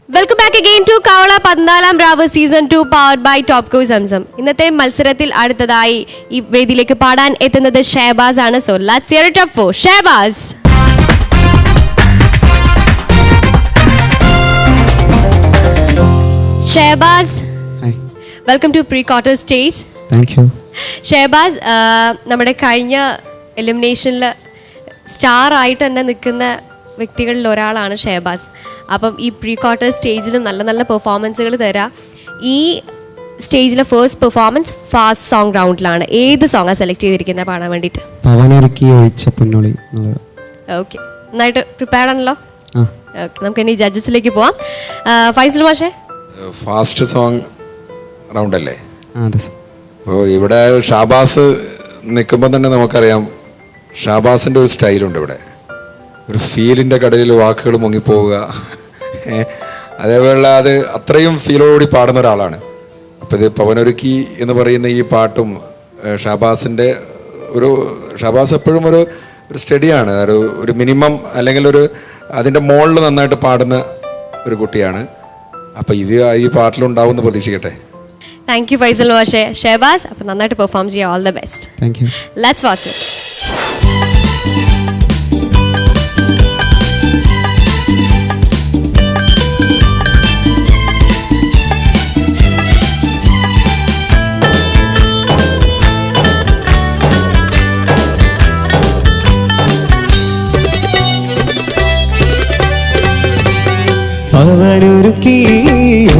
Welcome back again to കവള 14ാം രാവ് സീസൺ 2 പവർഡ് ബൈ ടോപ്കോ സംസം. ഇന്നത്തെ മത്സരത്തിൽ അടുത്തതായി ഈ വേദിയിലേക്ക് പാടാൻ എത്തുന്നത് ഷഹബാസ് ആണ്. So let's hear it up for Shahabaz. Shahabaz, welcome to pre quarter stage. Thank you. Shahabaz, നമ്മുടെ കഴിഞ്ഞ എലിമിനേഷനിൽ സ്റ്റാർ ആയിട്ട് തന്നെ നിൽക്കുന്ന വ്യക്തികളിൽ ഒരാളാണ് ഷഹബാസ്. അപ്പം ഈ പ്രീ ക്വാർട്ടർ സ്റ്റേജിലും നല്ല നല്ല പെർഫോമൻസുകൾ തരാം. ഈ സ്റ്റേജിലെ ഫസ്റ്റ് പെർഫോമൻസ് ഫാസ്റ്റ് സോങ് റൗണ്ടിലാണ്. ഏത് സോങ്ങാണ് സെലക്ട് ചെയ്തിരിക്കുന്നത് പാടാൻ വേണ്ടിയിട്ട്? പവനൊരുക്കി ഒഴിച്ച പൊന്നോളി. ഓക്കെ, നന്നായിട്ട് പ്രിപ്പയർഡ് ആണല്ലോ. ഓക്കെ, നമുക്ക് ഇനി ജഡ്ജസിലേക്ക് പോവാം. ഫൈസൽ മാഷേ, ഫാസ്റ്റ് സോങ് റൗണ്ട് അല്ലേ? അതെ. അപ്പോൾ ഇവിടെ ഷഹബാസ് നിൽക്കുമ്പോൾ തന്നെ നമുക്കറിയാം ഷഹബാസിൻ്റെ ഒരു സ്റ്റൈലുണ്ട്. ഇവിടെ ഒരു ഫീലിൻ്റെ കടലിൽ വാക്കുകൾ മുങ്ങിപ്പോവുക, അതേപോലെ അത് അത്രയും ഫീലോടുകൂടി പാടുന്ന ഒരാളാണ്. അപ്പോൾ ഇത് പവനൊരുക്കി എന്ന് പറയുന്ന ഈ പാട്ടും ഷഹബാസിൻ്റെ ഷഹബാസ് എപ്പോഴും ഒരു സ്റ്റഡിയാണ്, ഒരു മിനിമം അല്ലെങ്കിൽ അതിൻ്റെ മുകളിൽ നന്നായിട്ട് പാടുന്ന ഒരു കുട്ടിയാണ്. അപ്പോൾ ഇത് ഈ പാട്ടിലുണ്ടാവും എന്ന് പ്രതീക്ഷിക്കട്ടെ. താങ്ക് യു ഫൈസൽ മാഷേ. ഷഹബാസ്, അപ്പോൾ നന്നായിട്ട് പെർഫോം ചെയ്യാം. All the best. Thank you. Let's watch it. പവനൊരുക്കി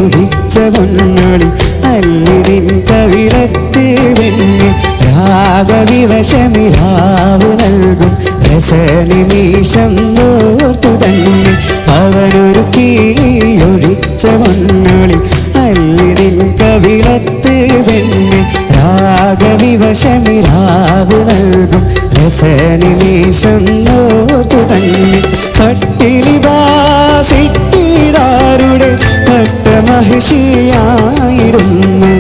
ഒഴിച്ച പൊന്നോളി അല്ലിതിൻ കവിളത്ത് വെണ്ണി രാഗവിവശമിരാവു നൽകും രസനിമിഷം ഓർത്തു തന്നെ. പവനൊരുക്കി ഒഴിച്ച പൊന്നോളി അല്ലിതിൻ കവിളത്ത് വെണ്ണി രാഗവിവശമിരാവു നൽകും രസനിമിഷം ഓർത്തു തന്നെ. പട്ടിലിവാസിട്ടിതാരുടെ പട്ടമഹിഷിയായിരുന്നു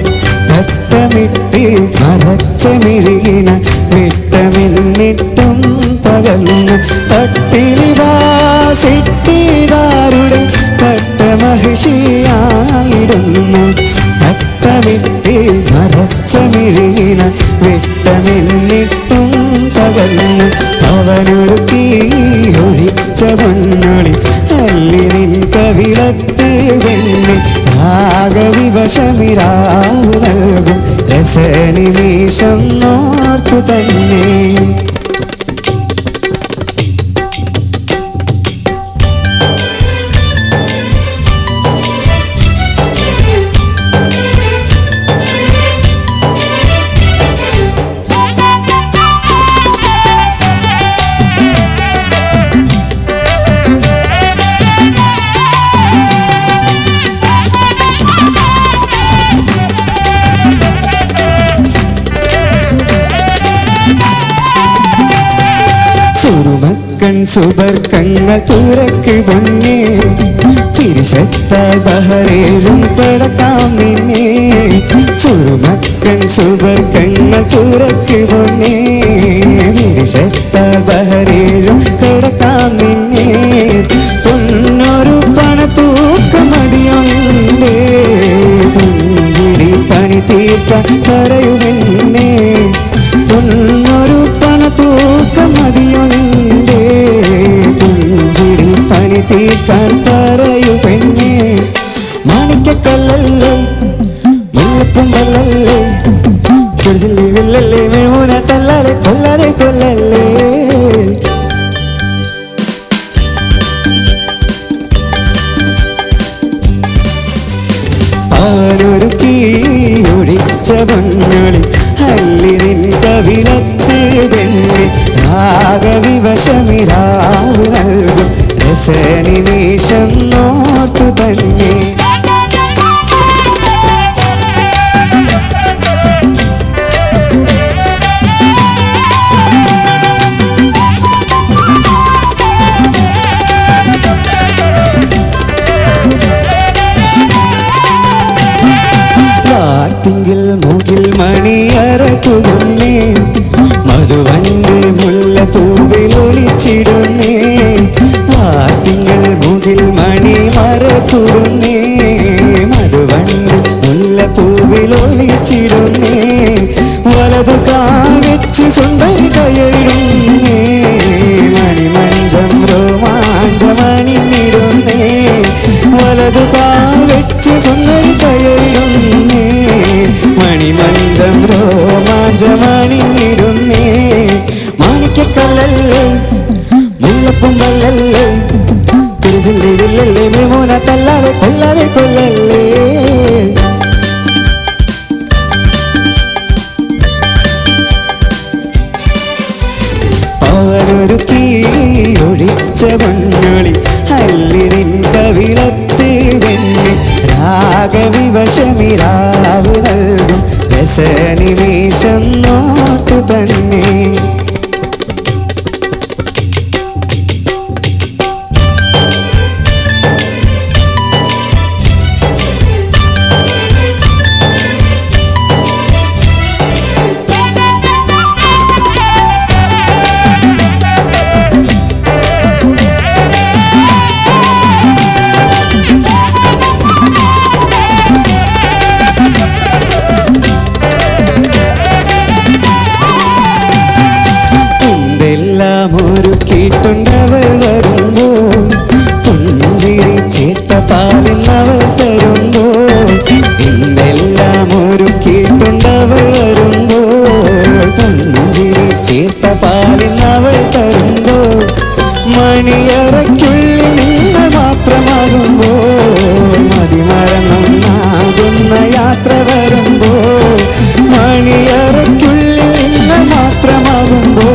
തട്ടമിട്ട് മറച്ച മിഴിയിന വിട്ടമെന്നിട്ടും പകർന്നു. പട്ടിലിവാസിട്ടിതാരുടെ പട്ടമഹിഷിയായിരുന്നു തട്ടമിട്ട് മറച്ച മിഴിയിന വിട്ടമെന്നിട്ടും പകർന്നു. പവനൊരുക്കി ഒഴിച്ച പൊന്നൊളി അല്ലിനിൻ കവിളത്ത് വെണ്ണി രാഗവിവശമിരാവു നൽകും രസനിമിഷം ഓർത്തു തന്നെ. സുറുമക്കൺ സുബർക്കങ്ങൾ തുറക്ക് പൊന്നേ തിരുശത്താൽ ബഹറേഴും കടക്കാം നിന്നെ. സുറുമക്കൺ സുബർക്കങ്ങൾ തുറക്ക് പൊന്നേ തിരുശത്താൽ ബഹറേഴും കടക്കാം നിന്നെ. പൊന്നൊരു പണത്തൂക്കം മതിയോ നിന്റെ പുഞ്ചിരി പണി തീർക്കാൻ പറയുമെന്നെ. പൊന്നൊരു പണത്തൂക്കം മതിയോ നിന്റെ പുഞ്ചിരി പണി തീർക്കാൻ പറയൂ പെണ്ണെ. മാണിക്കക്കല്ലല്ലേ മുല്ലപ്പുമ്പല്ലല്ലേ കുടിച്ചില്ലേ വില്ലല്ലേ മേമൂന തല്ലാലെ കൊല്ലാതെ കൊല്ലല്ലേ. പവനൊരുക്കി ഒഴിച്ച പൊന്നൊളി അല്ലിനിൻ കവിളത്ത് വെണ്ണി രാഗവിവശമിരാവു നൽകും രസനിമിഷം ഓർത്തു തന്നെ. വാർത്തിങ്കിൽ മുകിൽ മണിയറക്കുകൊന്നേ മധുവണ്ട് മുല്ലപ്പൂവിൽ ഒളിച്ചിടുന്നേ. വാർത്തിങ്ങൾ മുകിൽ മണി മറ അറക്കുടുന്നേ മധുവണ്ട് മുല്ലപ്പൂവിൽ ഒളിച്ചിടുന്നേ വലതു കാൽ വെച്ച് സുന്ദരി കയറിടുന്നേ മണിമഞ്ചം രോമാഞ്ചമണിഞ്ഞിടുന്നേ വലതു കാൽ വെച്ച് സുന്ദരി കയറിടുന്നേ മണിമഞ്ചം രോമാഞ്ചമണിഞ്ഞിടുന്നേ മാണിക്കക്കല്ലല്ലേ മുല്ലപ്പുമ്പല്ലല്ലേ തിരുചില്ലി വില്ലല്ലേ മേമോന തല്ലാതെ കൊല്ലാതെ കൊല്ലല്ലേ പവനൊരുക്കി ഒഴിച്ച മണ്ണൊളി അല്ലിനിൻ കവിളത്ത് വെണ്ണി രാഗവിവശമിരാവ് നൽകും രസനിമേഷം നോർത്തു തന്നെ ഒരുക്കിയിട്ടുണ്ടവൾ വരുമ്പോൾ പുഞ്ചിരി ചേർത്ത പാലെന്നവൾ തരുമ്പോൾ ഇന്നെല്ലാം ഒരുക്കിയിട്ടുണ്ടവൾ വരുമ്പോൾ പുഞ്ചിരി ചേർത്ത പാലെന്നവൾ തരുമ്പോൾ മണിയറയ്ക്കുള്ളിൽ നിങ്ങൾ മാത്രമാകുമ്പോൾ മതിമറന്നൊന്നാകുന്ന യാത്ര വരുമ്പോൾ മണിയറയ്ക്കുള്ളിൽ നിങ്ങൾ മാത്രമാകുമ്പോൾ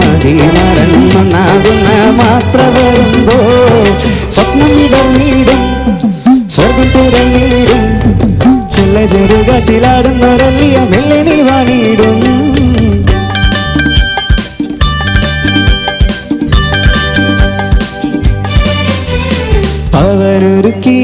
മതിമറന്നൊന്നാകുന്ന മാത്ര വരുമ്പോൾ സ്വപ്നം വിടർന്നിടും സ്വർഗം തുറന്നിടും ചെല്ല ചെറുകാറ്റിലാടുന്നൊരല്ലിയ മെല്ലെ നീ വാണിടും അവനൊരുക്കി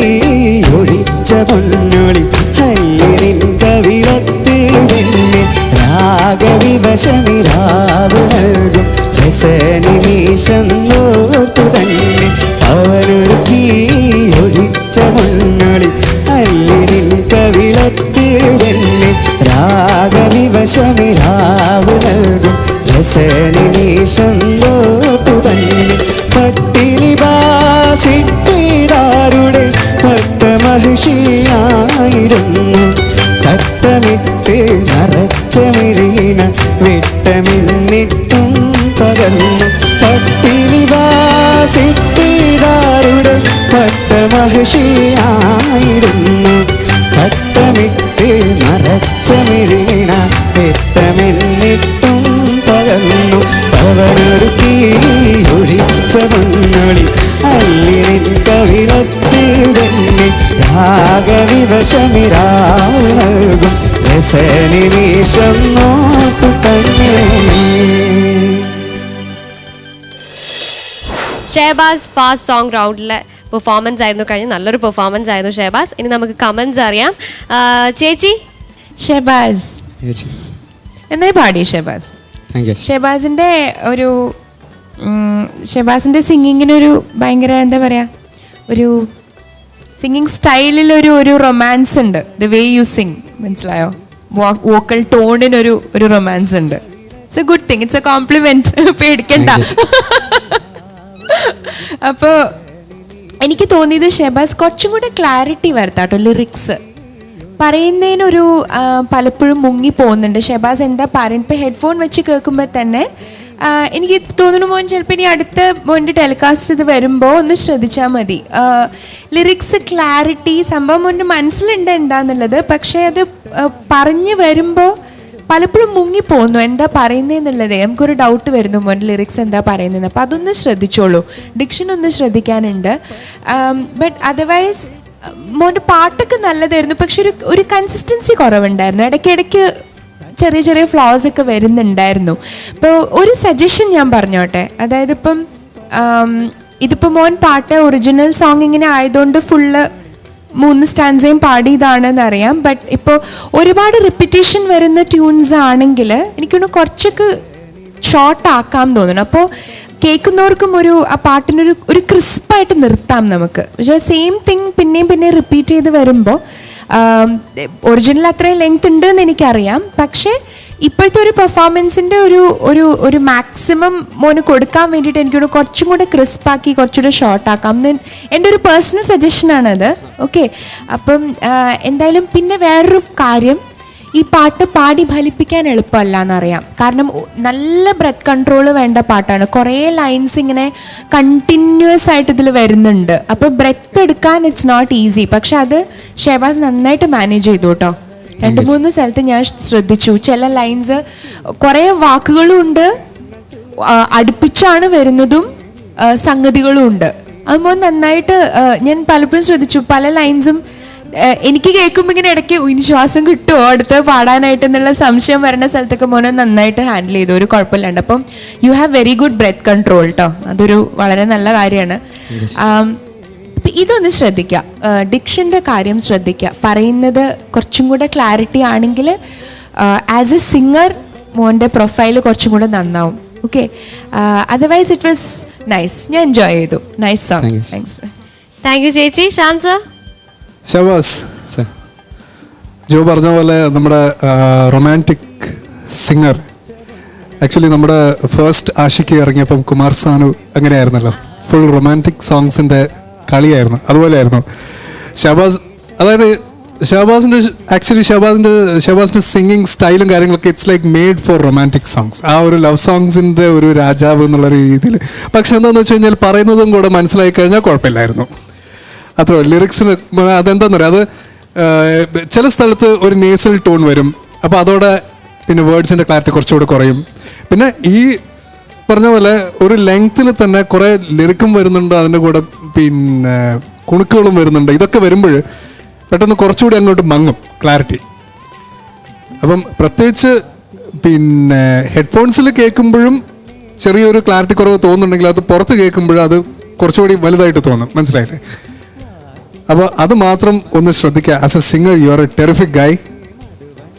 ഒഴിച്ച പൊന്നൊളി അല്ലിനിൻ കവിളത്ത് വെണ്ണി രാഗവിവശമിരാവ് നൽകും രസനിമേഷം നോർത്തു തന്നെ അവനൊരുക്കി ഒഴിച്ച പൊന്നൊളി അല്ലിനിൻ കവിളത്ത് വെണ്ണി രാഗവിവശമിരാവ് നൽകും രസനിമേഷം നോർത്തു തന്നെ പട്ടിലിവാസിട്ടിരാരുടെ പട്ടമഹിഷിയായിരുന്നു തട്ടമിട്ട് നിറച്ച മിരീണ വിട്ടമിന്നിട്ടും പകർന്നു പട്ടിലിവാസിട്ടിരാരുടെ പട്ടമഹിഷിയായിരുന്നു തട്ടമിട്ട് നിറച്ച മിരീണ വിട്ടമിന്നിട്ടും പകർന്നു പവനൊരുക്കി ഒഴിച്ച മണ്ണൊളി അല്ലിനിൻ കവിളത്ത് വെണ്ണി രാഗവിവശമിരാവ് നൽകും രസനിമേഷം നോർത്തു തന്നെ ഷഹബാസ് ഫാസ്റ്റ് സോങ് റൗണ്ടിലെ പെർഫോമൻസ് ആയിരുന്നു കഴിഞ്ഞ നല്ലൊരു പെർഫോമൻസ് ആയിരുന്നു ഷഹബാസ്. ഇനി നമുക്ക് കമൻസ് അറിയാം. ചേച്ചി ഷഹബാസ് എന്നായി പാടി ഷഹബാസ്. ഷഹബാസിൻ്റെ ഒരു ഷഹബാസിൻ്റെ സിംഗിങ്ങിനൊരു ഭയങ്കര എന്താ പറയുക ഒരു സിംഗിങ് സ്റ്റൈലിലൊരു ഒരു റൊമാൻസ് ഉണ്ട്. ദ വേ യു സിങ് മനസ്സിലായോ? വോക്കൽ ടോണിനൊരു ഒരു റൊമാൻസ് ഉണ്ട്. It's a good thing, it's a compliment. പേടിക്കണ്ട. അപ്പോൾ എനിക്ക് തോന്നിയത് ഷഹബാസ് കുറച്ചും കൂടെ ക്ലാരിറ്റി വരുത്താട്ടോ ലിറിക്സ് പറയുന്നതിനൊരു പലപ്പോഴും മുങ്ങി പോകുന്നുണ്ട്. ഷഹബാസ് എന്താ പറയുന്നത് ഇപ്പോൾ ഹെഡ്ഫോൺ വെച്ച് കേൾക്കുമ്പോൾ തന്നെ എനിക്ക് തോന്നുന്നു മോൻ ചിലപ്പോൾ ഇനി അടുത്ത മോൻ്റെ ടെലികാസ്റ്റ് ഇത് വരുമ്പോൾ ഒന്ന് ശ്രദ്ധിച്ചാൽ മതി. ലിറിക്സ് ക്ലാരിറ്റി സംഭവം മോൻ്റെ മനസ്സിലുണ്ട് എന്താണെന്നുള്ളത്, പക്ഷേ അത് പറഞ്ഞു വരുമ്പോൾ പലപ്പോഴും മുങ്ങിപ്പോകുന്നു എന്താ പറയുന്നതെന്നുള്ളത്. നമുക്കൊരു ഡൗട്ട് വരുന്നു മോൻ്റെ ലിറിക്സ് എന്താ പറയുന്നത്. അപ്പോൾ അതൊന്ന് ശ്രദ്ധിച്ചോളൂ, ഡിക്ഷൻ ഒന്ന് ശ്രദ്ധിക്കാനുണ്ട്. ബട്ട് അതർവൈസ് മോൻ്റെ പാട്ടൊക്കെ നല്ലതായിരുന്നു, പക്ഷെ ഒരു കൺസിസ്റ്റൻസി കുറവുണ്ടായിരുന്നു. ഇടയ്ക്കിടയ്ക്ക് ചെറിയ ചെറിയ ഫ്ലോസ് ഒക്കെ വരുന്നുണ്ടായിരുന്നു. ഇപ്പോൾ ഒരു സജഷൻ ഞാൻ പറഞ്ഞോട്ടെ, അതായത് ഇതിപ്പോൾ മോൻ പാട്ട് ഒറിജിനൽ സോങ് ഇങ്ങനെ ആയതുകൊണ്ട് ഫുള്ള് 3 സ്റ്റാൻസയും പാടിയതാണെന്ന് അറിയാം. ബട്ട് ഇപ്പോൾ ഒരുപാട് റിപ്പീറ്റേഷൻ വരുന്ന ട്യൂൺസ് ആണെങ്കിൽ എനിക്കൊന്ന് കുറച്ചൊക്കെ ഷോർട്ട് ആക്കാം തോന്നുന്നു. അപ്പോൾ കേൾക്കുന്നവർക്കും ആ പാട്ടിനൊരു ക്രിസ്പായിട്ട് നിർത്താം നമുക്ക്. പക്ഷേ സെയിം തിങ് പിന്നെയും റിപ്പീറ്റ് ചെയ്ത് വരുമ്പോൾ ഒറിജിനൽ അത്രയും ലെങ്ത് ഉണ്ടെന്ന് എനിക്കറിയാം. പക്ഷേ ഇപ്പോഴത്തെ ഒരു പെർഫോമൻസിൻ്റെ ഒരു മാക്സിമം മോന് കൊടുക്കാൻ വേണ്ടിയിട്ട് എനിക്കൊരു കുറച്ചും കൂടെ ക്രിസ്പാക്കി കുറച്ചുകൂടെ ഷോർട്ടാക്കാം എൻ്റെ ഒരു പേഴ്സണൽ സജഷനാണത്. ഓക്കെ, അപ്പം എന്തായാലും പിന്നെ വേറൊരു കാര്യം, ഈ പാട്ട് പാടി ഫലിപ്പിക്കാൻ എളുപ്പമല്ല എന്നറിയാം. കാരണം നല്ല ബ്രെത്ത് കൺട്രോൾ വേണ്ട പാട്ടാണ്. കുറേ ലൈൻസ് ഇങ്ങനെ കണ്ടിന്യൂസ് ആയിട്ട് ഇതിൽ വരുന്നുണ്ട്. അപ്പോൾ ബ്രെത്ത് എടുക്കാൻ ഇറ്റ്സ് നോട്ട് ഈസി. പക്ഷെ അത് ഷഹബാസ് നന്നായിട്ട് മാനേജ് ചെയ്തു കേട്ടോ. 2-3 സ്ഥലത്ത് ഞാൻ ശ്രദ്ധിച്ചു, ചില ലൈൻസ് കുറേ വാക്കുകളും ഉണ്ട്, അടുപ്പിച്ചാണ് വരുന്നതും സംഗതികളും ഉണ്ട്. അതുപോലെ നന്നായിട്ട് ഞാൻ പലപ്പോഴും ശ്രദ്ധിച്ചു, പല ലൈൻസും എനിക്ക് കേൾക്കുമ്പോൾ ഇങ്ങനെ ഇടയ്ക്ക് ഇനി ശ്വാസം കിട്ടുമോ അടുത്ത് പാടാനായിട്ട് എന്നുള്ള സംശയം വരുന്ന സ്ഥലത്തൊക്കെ മോനെ നന്നായിട്ട് ഹാൻഡിൽ ചെയ്തു, ഒരു കുഴപ്പമില്ലാണ്ട്. അപ്പം you have very good breath control കേട്ടോ, അതൊരു വളരെ നല്ല കാര്യമാണ്. ഇതൊന്ന് ശ്രദ്ധിക്കുക, ഡിക്ഷൻ്റെ കാര്യം ശ്രദ്ധിക്കുക. പറയുന്നത് കുറച്ചും കൂടെ ക്ലാരിറ്റി ആണെങ്കിൽ ആസ് എ സിംഗർ മോൻ്റെ പ്രൊഫൈൽ കുറച്ചും കൂടെ നന്നാവും. Okay, otherwise it was nice, ഞാൻ എൻജോയ് ചെയ്തു. Nice song. Thanks. Thank you ചേച്ചി. ഷാൻ സർ. ഷഹബാസ്, ജോ പറഞ്ഞ പോലെ നമ്മുടെ റൊമാൻറ്റിക് സിംഗർ. ആക്ച്വലി നമ്മുടെ ഫസ്റ്റ് ആഷിക്ക് ഇറങ്ങിയപ്പം കുമാർ സാനു അങ്ങനെയായിരുന്നല്ലോ, ഫുൾ റൊമാൻറ്റിക് സോങ്സിൻ്റെ കളിയായിരുന്നു. അതുപോലെയായിരുന്നു ഷഹബാസ്. അതായത് ഷഹബാസിൻ്റെ സിംഗിങ് സ്റ്റൈലും കാര്യങ്ങളൊക്കെ it's like made for romantic songs. ആ ഒരു ലവ് സോങ്സിൻ്റെ ഒരു രാജാവ് എന്നുള്ള രീതിയിൽ. പക്ഷെ എന്താണെന്ന് വെച്ച് കഴിഞ്ഞാൽ പറയുന്നതും കൂടെ മനസ്സിലായി കഴിഞ്ഞാൽ കുഴപ്പമില്ലായിരുന്നു. അത്ര ലിറിക്സിന് അതെന്താണെന്ന് പറയാം, അത് ചില സ്ഥലത്ത് ഒരു നേസൽ ടോൺ വരും. അപ്പോൾ അതോടെ പിന്നെ വേർഡ്സിൻ്റെ ക്ലാരിറ്റി കുറച്ചുകൂടെ കുറയും. പിന്നെ ഈ പറഞ്ഞ പോലെ ഒരു ലെങ്ത്തിൽ തന്നെ കുറേ ലിറിക്കും വരുന്നുണ്ട്, അതിൻ്റെ കൂടെ പിന്നെ കുണുക്കുകളും വരുന്നുണ്ട്. ഇതൊക്കെ വരുമ്പോൾ പെട്ടെന്ന് കുറച്ചുകൂടി അങ്ങോട്ട് മങ്ങും ക്ലാരിറ്റി. അപ്പം പ്രത്യേകിച്ച് പിന്നെ ഹെഡ്ഫോൺസിൽ കേൾക്കുമ്പോഴും ചെറിയൊരു ക്ലാരിറ്റി കുറവ് തോന്നുന്നുണ്ടെങ്കിൽ അത് പുറത്ത് കേൾക്കുമ്പോഴും അത് കുറച്ചുകൂടി വലുതായിട്ട് തോന്നും. മനസ്സിലായില്ലേ? അപ്പോൾ അത് മാത്രം ഒന്ന് ശ്രദ്ധിക്കുക. As a singer you are a terrific guy.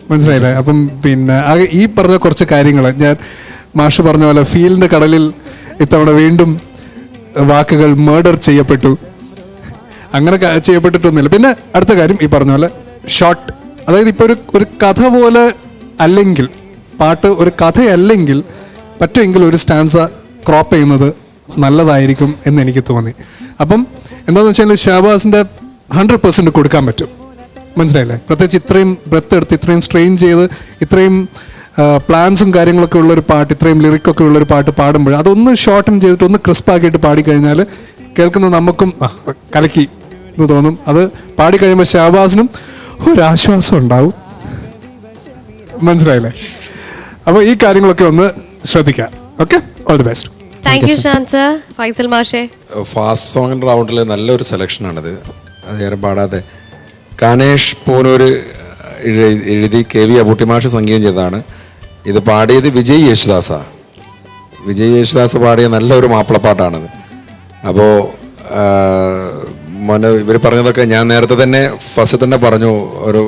മനസ്സിലായില്ലേ? അപ്പം പിന്നെ ഈ പറഞ്ഞ കുറച്ച് കാര്യങ്ങൾ, ഞാൻ മാഷ് പറഞ്ഞ പോലെ ഫീലിൻ്റെ കടലിൽ ഇത്തവണ വീണ്ടും വാക്കുകൾ മേർഡർ ചെയ്യപ്പെട്ടു. അങ്ങനെ ചെയ്യപ്പെട്ടിട്ടൊന്നുമില്ല. പിന്നെ അടുത്ത കാര്യം ഈ പറഞ്ഞ പോലെ ഷോർട്ട്, അതായത് ഇപ്പോൾ ഒരു കഥ പോലെ അല്ലെങ്കിൽ, പാട്ട് ഒരു കഥയല്ലെങ്കിൽ പറ്റുമെങ്കിൽ ഒരു സ്റ്റാൻസ ക്രോപ്പ് ചെയ്യുന്നത് നല്ലതായിരിക്കും എന്ന് എനിക്ക് തോന്നി. അപ്പം എന്താണെന്ന് വെച്ചാൽ ഷഹബാസിൻ്റെ 100% കൊടുക്കാൻ പറ്റും. മനസ്സിലായില്ലേ? പ്രത്യേകിച്ച് ഇത്രയും ബ്രെത്ത് എടുത്ത് ഇത്രയും സ്ട്രെയിൻ ചെയ്ത് ഇത്രയും പ്ലാൻസും കാര്യങ്ങളൊക്കെ ഉള്ളൊരു പാട്ട്, ഇത്രയും ലിറിക്കൊക്കെ ഉള്ളൊരു പാട്ട് പാടുമ്പോൾ അതൊന്ന് ഷോർട്ടൻ ചെയ്തിട്ട് ഒന്ന് ക്രിസ്പാക്കിയിട്ട് പാടിക്കഴിഞ്ഞാൽ കേൾക്കുന്ന നമുക്കും കലക്കി എന്ന് തോന്നും. അത് പാടിക്കഴിയുമ്പോൾ ഷഹബാസിനും ഒരാശ്വാസം ഉണ്ടാവും. മനസ്സിലായില്ലേ? അപ്പോൾ ഈ കാര്യങ്ങളൊക്കെ ഒന്ന് ശ്രദ്ധിക്കാം. Okay, all the best. Thank you Shan sir. Faisal മാഷേ. ഫാസ്റ്റ് സോങ്ങിൻ്റെ റൗണ്ടിൽ നല്ലൊരു സെലക്ഷനാണിത്. അത് ഞാൻ പാടാതെ കാനേഷ് പൂനൂർ എഴുതി കെ വി അബൂട്ടിമാഷ് സംഗീതം ചെയ്തതാണ്. ഇത് പാടിയത് വിജയ് യേശുദാസാണ്. വിജയ് യേശുദാസ് പാടിയ നല്ലൊരു മാപ്പിളപ്പാട്ടാണിത്. അപ്പോൾ ഇവർ പറഞ്ഞതൊക്കെ ഞാൻ നേരത്തെ തന്നെ ഫസ്റ്റ് തന്നെ പറഞ്ഞു. ഒരു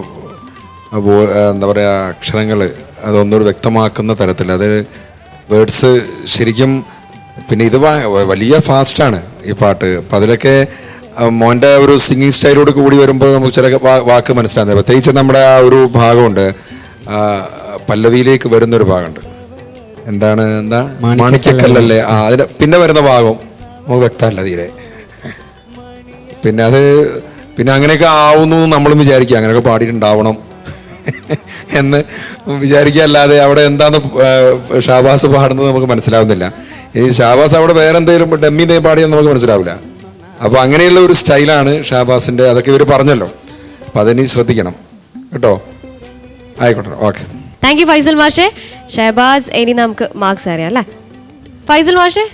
എന്താ പറയുക, അക്ഷരങ്ങൾ അതൊന്നൊരു വ്യക്തമാക്കുന്ന തരത്തിൽ, അത് വേർഡ്സ് ശരിക്കും. പിന്നെ ഇത് വലിയ ഫാസ്റ്റാണ് ഈ പാട്ട്. അപ്പം അതിലൊക്കെ മോൻ്റെ ഒരു സിംഗിങ് സ്റ്റൈലോട് കൂടി വരുമ്പോൾ നമുക്ക് ചില വാക്ക് മനസ്സിലാകുന്നത്. പ്രത്യേകിച്ച് നമ്മുടെ ആ ഒരു ഭാഗമുണ്ട്, പല്ലവിയിലേക്ക് വരുന്നൊരു ഭാഗമുണ്ട്. എന്താ മാണിക്യക്കല്ലല്ലേ, അതിന് പിന്നെ വരുന്ന ഭാഗം നമുക്ക് വ്യക്തമല്ല തീരെ. പിന്നെ അങ്ങനെയൊക്കെ ആവുന്നു നമ്മളും വിചാരിക്കുക, അങ്ങനെയൊക്കെ പാടിയിട്ടുണ്ടാവണം എന്ന് വിചാരിക്കുക. അല്ലാതെ അവിടെ എന്താന്ന് ഷഹബാസ് പാടുന്നത് നമുക്ക് മനസ്സിലാവുന്നില്ല. ഈ ഷഹബാസ് അവിടെ വേറെ എന്തെങ്കിലും ഡമ്മി എന്തെങ്കിലും പാടിയെന്ന് നമുക്ക് മനസ്സിലാവില്ല. അപ്പോൾ അങ്ങനെയുള്ള ഒരു സ്റ്റൈലാണ് ഷഹബാസിൻ്റെ. അതൊക്കെ ഇവർ പറഞ്ഞല്ലോ, അപ്പം അതിനി ശ്രദ്ധിക്കണം കേട്ടോ. ആയിക്കോട്ടെ, ഓക്കെ. താങ്ക് യു ഫൈസൽ മാഷേ. ഷഹബാസ്, ഇനി നമുക്ക് മാർക്സ് അറിയാം അല്ലേ? ഫൈസൽ മാഷേ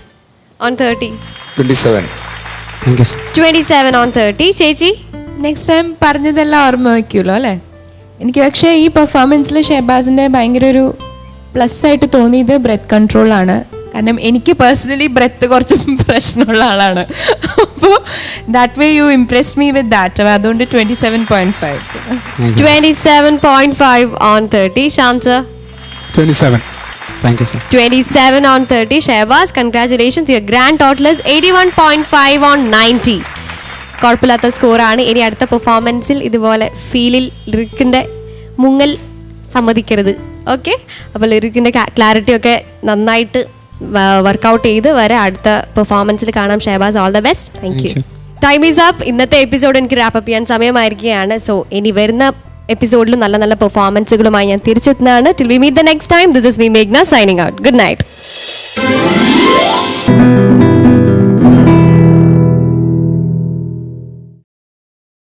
ഓൺ 30. 27 ഓൺ 30. ചേച്ചി, നെക്സ്റ്റ് ടൈം പറഞ്ഞതെല്ലാം ഓർമ്മ വയ്ക്കുമല്ലോ അല്ലേ? എനിക്ക് പക്ഷേ ഈ പെർഫോമൻസിൽ ഷഹബാസിൻ്റെ ഭയങ്കര ഒരു പ്ലസ് ആയിട്ട് തോന്നിയത് ബ്രെത്ത് കൺട്രോളാണ്. കാരണം എനിക്ക് പേഴ്സണലി ബ്രെത്ത് കുറച്ച് പ്രശ്നമുള്ള ആളാണ്. അപ്പോൾ that way you impress me with that. അതുകൊണ്ട് 27.5. 27.5 on 30. Shan sir. 27. Thank you sir. 27 on 30. Shahabaz, congratulations. Your grand total is 81.5 on 90. കുഴപ്പമില്ലാത്ത സ്കോറാണ്. ഇനി അടുത്ത പെർഫോമൻസിൽ ഇതുപോലെ ഫീലിൽ ലിറിക്കിൻ്റെ മുങ്ങൽ സമ്മതിക്കരുത്. ഓക്കെ, അപ്പോൾ ലിറിക്കിൻ്റെ ക്ലാരിറ്റി ഒക്കെ നന്നായിട്ട് വർക്കൗട്ട് ചെയ്ത് വരെ അടുത്ത പെർഫോമൻസിൽ കാണാം. Shahabaz, all the best. Thank you. Time is up. ഇന്നത്തെ എപ്പിസോഡ് എനിക്ക് റാപ്പ് അപ്പ് ചെയ്യാൻ സമയമായിരിക്കുകയാണ്. സോ ഇനി വരുന്ന എപ്പിസോഡിലും നല്ല നല്ല പെർഫോമൻസുകളുമായി ഞാൻ തിരിച്ചെത്തുന്നതാണ്. Till we meet the next time, this is me മേഘ്ന സൈനിങ് ഔട്ട്. Good night.